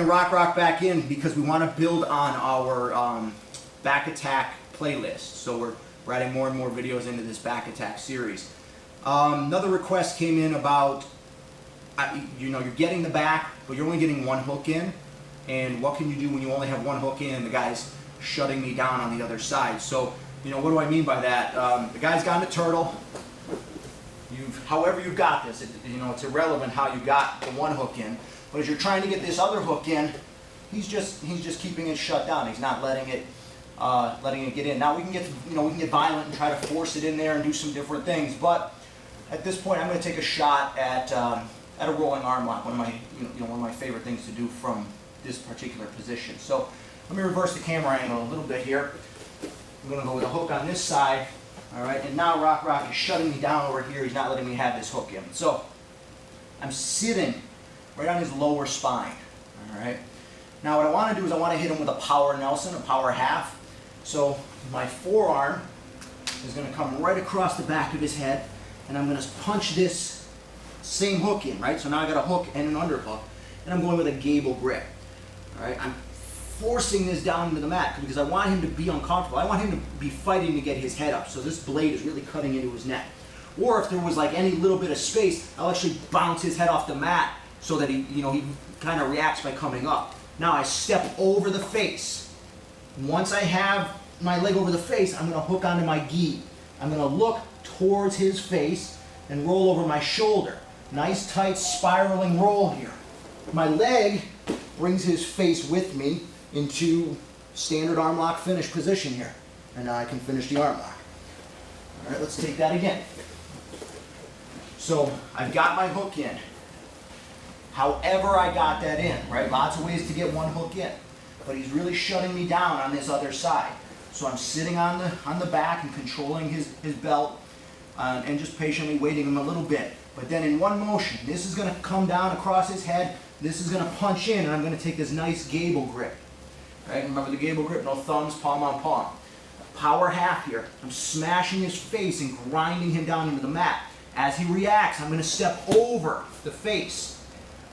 bringing Rock back in because we want to build on our back attack playlist. So we're adding more and more videos into this back attack series. Another request came in about, you're getting the back, but you're only getting one hook in. And what can you do when you only have one hook in and the guy's shutting me down on the other side? So, what do I mean by that? The guy's got a turtle. However you've got this, it's irrelevant how you got the one hook in. But as you're trying to get this other hook in, he's just keeping it shut down. He's not letting it get in. Now we can get violent and try to force it in there and do some different things. But at this point, I'm going to take a shot at a rolling arm lock. One of my favorite things to do from this particular position. So let me reverse the camera angle a little bit here. I'm going to go with a hook on this side. All right, and now Rock is shutting me down over here. He's not letting me have this hook in. So I'm sitting right on his lower spine. All right. Now what I want to do is I want to hit him with a power Nelson, a power half. So my forearm is going to come right across the back of his head, and I'm going to punch this same hook in, right? So now I got a hook and an underhook, and I'm going with a gable grip. All right, I'm forcing this down into the mat because I want him to be uncomfortable. I want him to be fighting to get his head up. So this blade is really cutting into his neck. Or if there was like any little bit of space, I'll actually bounce his head off the mat so that he kind of reacts by coming up. Now I step over the face. Once I have my leg over the face, I'm going to hook onto my gi. I'm going to look towards his face and roll over my shoulder. Nice tight spiraling roll here. My leg brings his face with me into standard arm lock finish position here. And now I can finish the arm lock. All right, let's take that again. So I've got my hook in. However I got that in, right? Lots of ways to get one hook in. But he's really shutting me down on this other side. So I'm sitting on the back and controlling his belt and just patiently waiting him a little bit. But then in one motion, this is going to come down across his head. This is going to punch in, and I'm going to take this nice gable grip. Right? Remember the gable grip, no thumbs, palm on palm. Power half here. I'm smashing his face and grinding him down into the mat. As he reacts, I'm going to step over the face.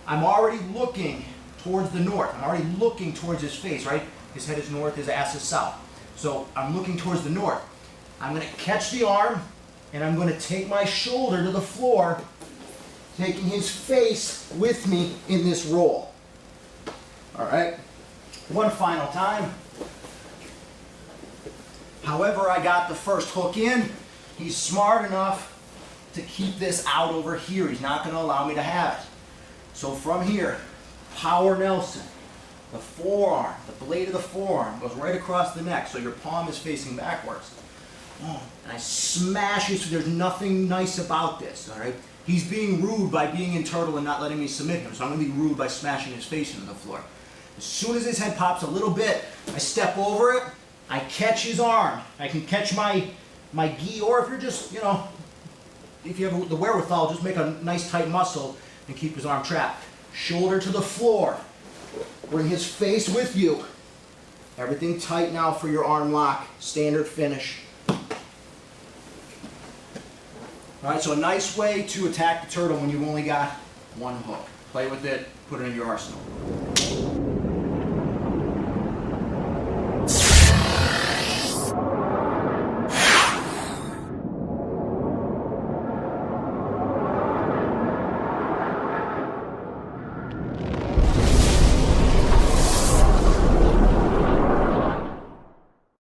I'm already looking towards the north. I'm already looking towards his face, right? His head is north, his ass is south. So I'm looking towards the north. I'm going to catch the arm, and I'm going to take my shoulder to the floor, taking his face with me in this roll. All right? One final time. However I got the first hook in, he's smart enough to keep this out over here. He's not going to allow me to have it. So from here, power Nelson. The forearm, the blade of the forearm goes right across the neck, so your palm is facing backwards. And I smash his, there's nothing nice about this, all right? He's being rude by being in turtle and not letting me submit him, so I'm going to be rude by smashing his face into the floor. As soon as his head pops a little bit, I step over it, I catch his arm. I can catch my gi, or if you're just, if you have the wherewithal, just make a nice tight muscle and keep his arm trapped. Shoulder to the floor. Bring his face with you. Everything tight now for your arm lock, standard finish. All right, so a nice way to attack the turtle when you've only got one hook. Play with it, put it in your arsenal.